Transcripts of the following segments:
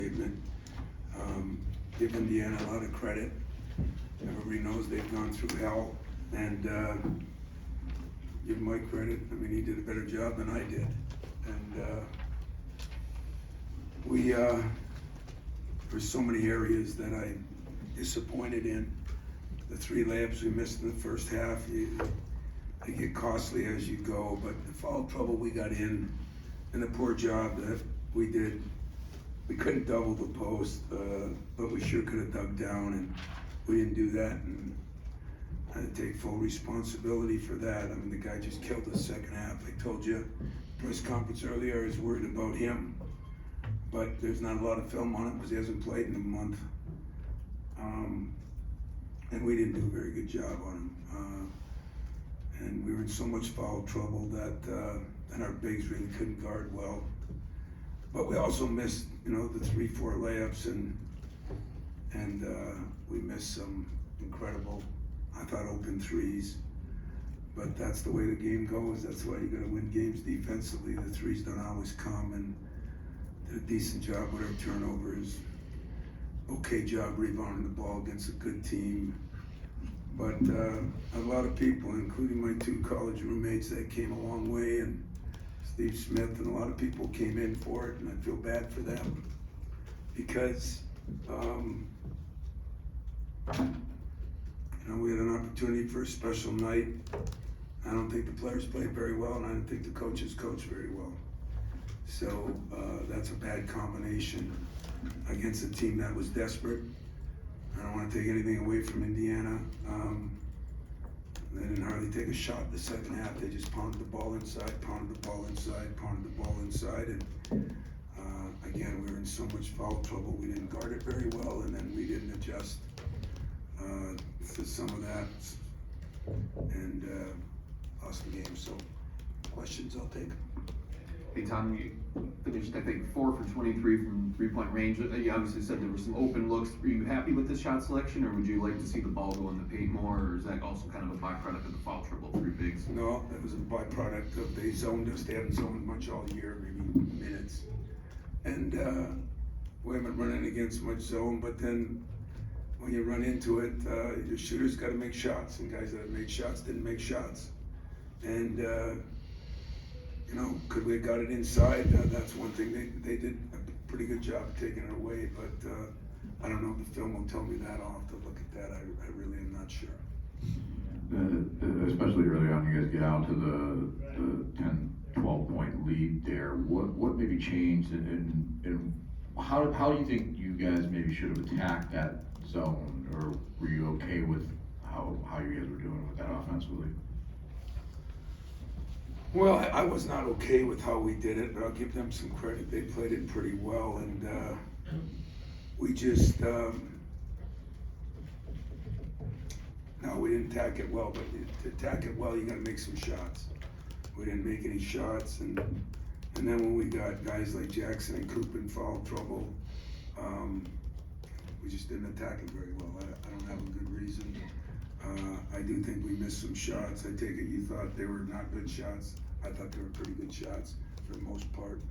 statement. Give Indiana a lot of credit. Everybody knows they've gone through hell, and give Mike credit. I mean, he did a better job than I did. And there's so many areas that I'm disappointed in. The 3 layups we missed in the first half, they get costly as you go, but the foul trouble we got in, and the poor job that we did, we couldn't double the post, but we sure could have dug down, and we didn't do that, and I had to take full responsibility for that. I mean, the guy just killed the second half. I told you, press conference earlier, I was worried about him, but there's not a lot of film on him because he hasn't played in a month. And we didn't do a very good job on him. And we were in so much foul trouble that and our bigs really couldn't guard well. But we also missed, the 3-4 layups, and we missed some incredible, I thought, open threes. But that's the way the game goes. That's why you got to win games defensively. The threes don't always come, and did a decent job with our turnovers. Okay job rebounding the ball against a good team. But a lot of people, including my 2 college roommates, that came a long way, and Steve Smith, and a lot of people came in for it, and I feel bad for them because we had an opportunity for a special night. I don't think the players played very well, and I don't think the coaches coached very well. So that's a bad combination against a team that was desperate. I don't want to take anything away from Indiana. They didn't hardly take a shot in the second half. They just pounded the ball inside, pounded the ball inside, pounded the ball inside. And again, we were in so much foul trouble. We didn't guard it very well, and then we didn't adjust to some of that, and lost the game. So questions, I'll take. Hey Tom, you finished, I think, 4 for 23 from 3-point range. You obviously said there were some open looks. Were you happy with this shot selection, or would you like to see the ball go in the paint more, or is that also kind of a byproduct of the foul trouble, 3 bigs? No, that was a byproduct of they zoned us. They haven't zoned much all year, maybe minutes. And we haven't run in against much zone, but then when you run into it, the shooters got to make shots, and guys that have made shots didn't make shots. And could we have got it inside? That's one thing. They did a pretty good job of taking it away, but I don't know. The film will tell me that. I'll have to look at that. I really am not sure. Especially early on, you guys get out to the 10, 12-point lead there. What maybe changed, and how do you think you guys maybe should have attacked that zone, or were you okay with how you guys were doing with that offensively? Well, I was not okay with how we did it, but I'll give them some credit. They played it pretty well, and we just, no, we didn't attack it well, but to attack it well, you gotta make some shots. We didn't make any shots, and then when we got guys like Jackson and Coop in foul trouble, we just didn't attack it very well. I don't have a good reason. I do think we missed some shots. I take it you thought they were not good shots. I thought they were pretty good shots for the most part.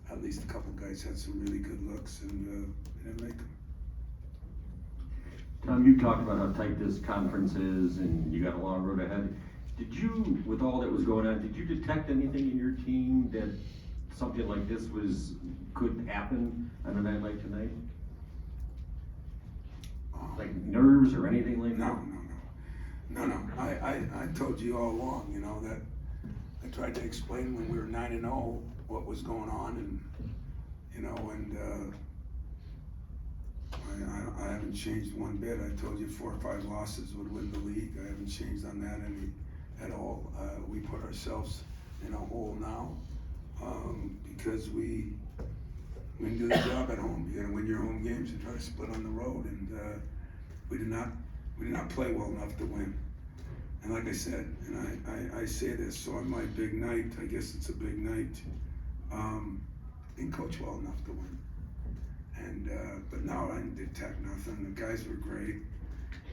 At least a couple guys had some really good looks, and they didn't make them. Tom, you talked about how tight this conference is, and you got a long road ahead. Did you, with all that was going on, did you detect anything in your team that something like this could happen on a night like tonight? Like nerves or anything like that? No. I told you all along, that I tried to explain when we were 9-0 what was going on, and I haven't changed one bit. I told you 4 or 5 losses would win the league. I haven't changed on that at all. We put ourselves in a hole now because we didn't do the job at home. You got to win your home games and try to split on the road, and we did not play well enough to win. And like I said, and I say this, so on my big night, I guess it's a big night, didn't coach well enough to win. And but no, I didn't detect nothing. The guys were great.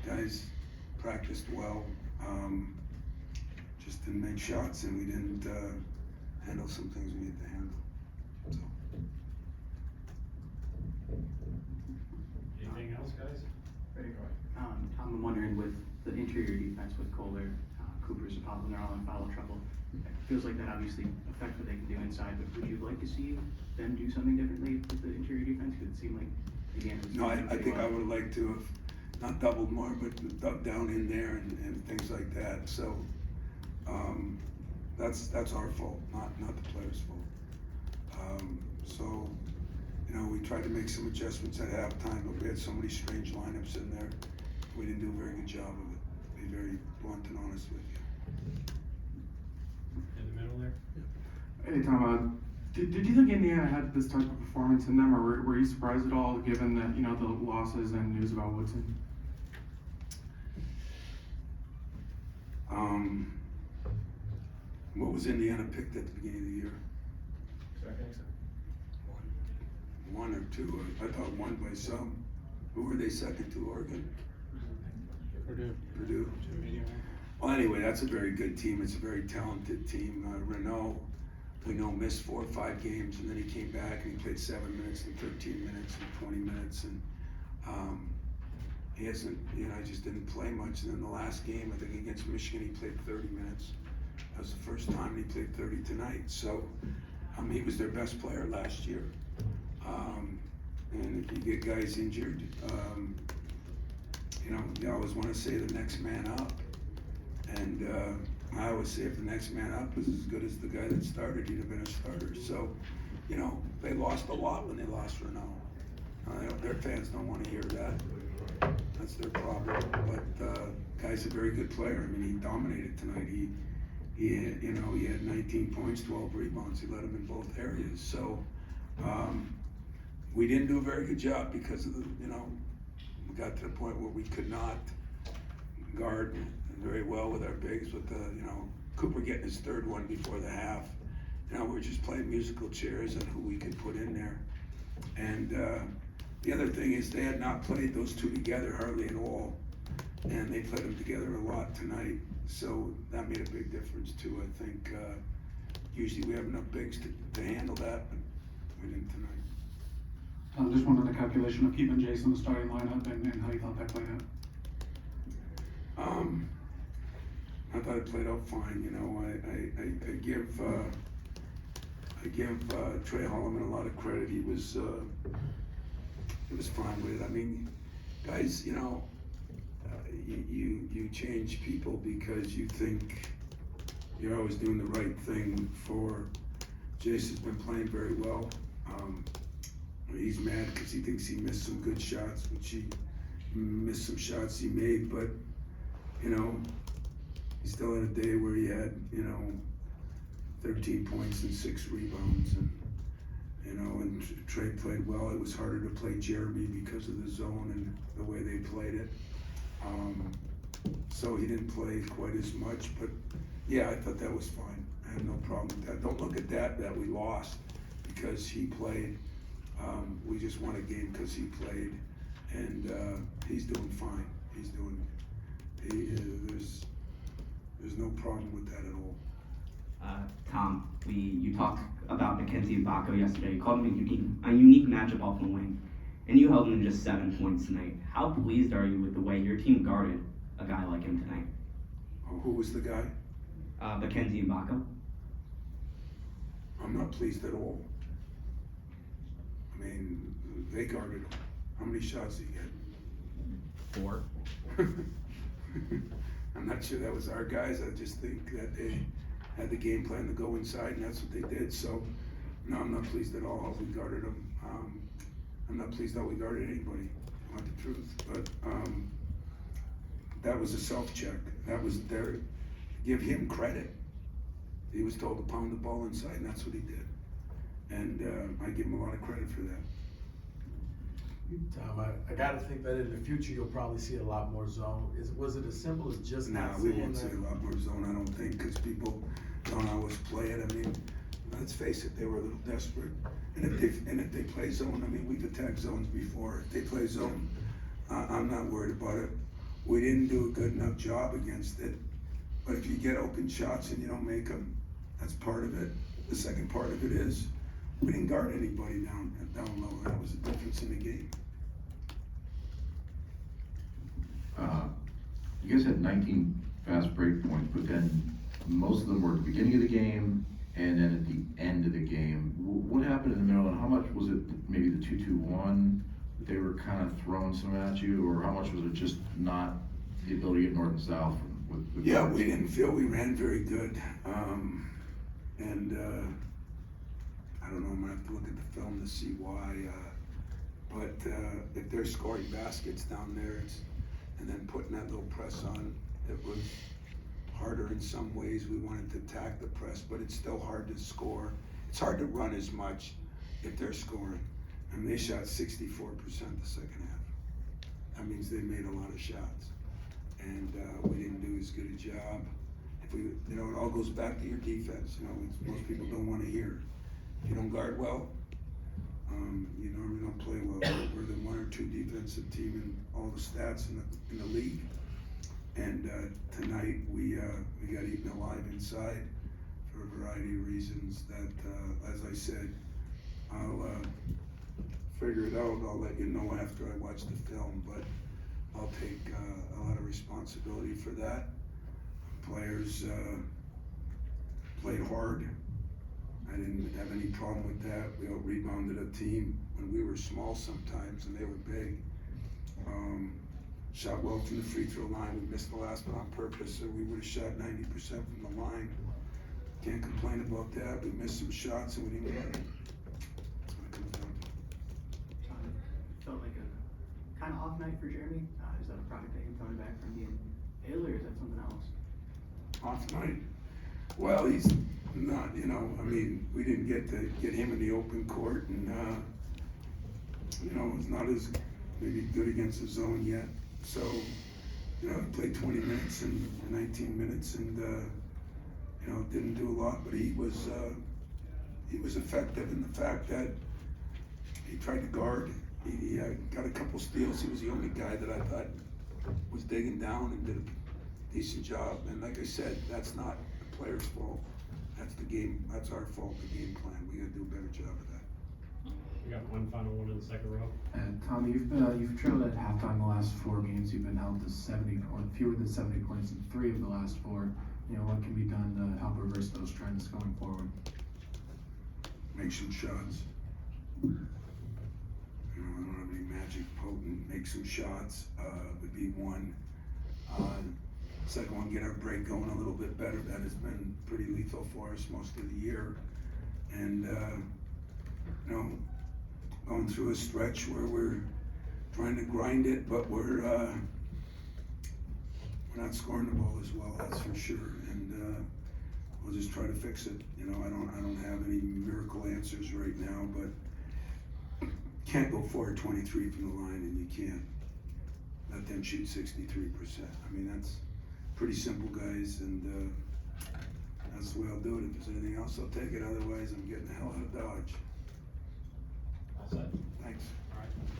Guys practiced well. Just didn't make shots, and we didn't handle some things we need to handle. So. I'm wondering with the interior defense with Kohler, Cooper's a problem, they're all in foul trouble. It feels like that obviously affects what they can do inside, but would you like to see them do something differently with the interior defense? Because it seemed like, again, it was. No, I think I would have liked to have not doubled more, but dug down in there and things like that, so, that's our fault, not the players' fault. So, you know, we tried to make some adjustments at halftime, but we had so many strange lineups in there, we didn't do a very good job of it, to be very blunt and honest with you. In the middle there? Hey Tom, did you think Indiana had this type of performance in them, or were you surprised at all, given that, you know, the losses and news about Woodson? What was Indiana picked at the beginning of the year? One or two, I thought one by some. Who were they second to, Oregon? Purdue. Well, anyway, that's a very good team. It's a very talented team. Renault, we know, missed 4 or 5 games, and then he came back and he played 7 minutes and 13 minutes and 20 minutes, and he hasn't, you know, just didn't play much. And then the last game, I think against Michigan, he played 30 minutes. That was the first time he played 30 tonight. So, he was their best player last year. And if you get guys injured, you know, you always want to say the next man up. And I always say if the next man up was as good as the guy that started, he'd have been a starter. So, you know, they lost a lot when they lost Renault. Their fans don't want to hear that. That's their problem. But guy's a very good player. I mean, he dominated tonight. He had 19 points, 12 rebounds. He led them in both areas. So we didn't do a very good job because of the, you know, we got to the point where we could not guard very well with our bigs, with the, you know, Cooper getting his third one before the half. You know, we were just playing musical chairs on who we could put in there. And the other thing is they had not played those two together hardly at all. And they played them together a lot tonight. So that made a big difference too, I think. Usually we have enough bigs to handle that, but we didn't tonight. Tom, just wanted the calculation of keeping Jason in the starting lineup and how you thought that played out. I thought it played out fine, you know. I give Trey Holloman a lot of credit. He was fine with it. I mean, guys, you know, you change people because you think you're always doing the right thing. For Jason's been playing very well. He's mad because he thinks he missed some good shots, which he missed some shots he made, but you know, he still had a day where he had, you know, 13 points and 6 rebounds, and you know, and Trey played well. It was harder to play Jeremy because of the zone and the way they played it. So he didn't play quite as much, but yeah, I thought that was fine. I have no problem with that. Don't look at that we lost because he played. We just won a game because he played, and he's doing fine. He's doing. There's no problem with that at all. Tom, you talked about Mackenzie Ibaka yesterday. You called him a unique matchup off the wing, and you held him to just 7 points tonight. How pleased are you with the way your team guarded a guy like him tonight? Who was the guy? Mackenzie Ibaka. I'm not pleased at all. I mean, they guarded him. How many shots did he get? 4. I'm not sure that was our guys. I just think that they had the game plan to go inside, and that's what they did. So, no, I'm not pleased at all how we guarded them. I'm not pleased how we guarded anybody, to want the truth. But that was a self-check. That was their, give him credit. He was told to pound the ball inside, and that's what he did. And I give him a lot of credit for that. Tom, I gotta think that in the future you'll probably see a lot more zone. Was it as simple as just Nah, not we seeing won't that? see a lot more zone, I don't think, because people don't always play it. I mean, let's face it, they were a little desperate. And if they play zone, I mean, we've attacked zones before. If they play zone, I'm not worried about it. We didn't do a good enough job against it. But if you get open shots and you don't make them, that's part of it. The second part of it is, we didn't guard anybody down low. That was the difference in the game. you guys had 19 fast break points, but then most of them were at the beginning of the game and then at the end of the game. What happened in the middle, and how much was it maybe the 2-2-1 that they were kind of throwing some at you, or how much was it just not the ability to get north and south with Yeah, we didn't feel we ran very good. I don't know, I'm gonna have to look at the film to see why. But if they're scoring baskets down there, and then putting that little press on, it was harder in some ways. We wanted to attack the press, but it's still hard to score. It's hard to run as much if they're scoring. I mean, they shot 64% the second half. That means they made a lot of shots. And we didn't do as good a job. If we, it all goes back to your defense. Most people don't want to hear. If you don't guard well, you normally don't play well. We're the 1 or 2 defensive team in all the stats in the league. And tonight we got eaten alive inside for a variety of reasons. That, as I said, I'll figure it out. I'll let you know after I watch the film. But I'll take a lot of responsibility for that. Players played hard. I didn't have any problem with that. We out-rebounded a team when we were small sometimes and they were big. Shot well from the free throw line. We missed the last one on purpose, so we would have shot 90% from the line. Can't complain about that. We missed some shots and we didn't get it. That's what it comes down to. Felt like a kind of off night for Jeremy. Is that a product of him coming back from being ill, or is that something else? Off night. Well, he's not, I mean, we didn't get him in the open court, and it's not as maybe good against the zone yet. So, he played 20 minutes and 19 minutes, and didn't do a lot, but he was effective in the fact that he tried to guard. He got a couple steals. He was the only guy that I thought was digging down and did a decent job. And like I said, that's not the player's fault. That's the game. That's our fault. The game plan. We got to do a better job of that. We got one final one in the second row. Tom, you've trailed at halftime the last 4 games. You've been held to 70 or fewer than 70 points in 3 of the last 4. What can be done to help reverse those trends going forward? Make some shots. I don't have any magic potent. Make some shots would be one. Second one, get our break going a little bit better. That has been pretty lethal for us most of the year. And going through a stretch where we're trying to grind it, but we're not scoring the ball as well, that's for sure. And we'll just try to fix it. I don't have any miracle answers right now, but can't go 4-23 from the line, and you can't let them shoot 63%. I mean, that's pretty simple, guys, and that's the way I'll do it. If there's anything else, I'll take it. Otherwise, I'm getting the hell out of Dodge. All set. Thanks.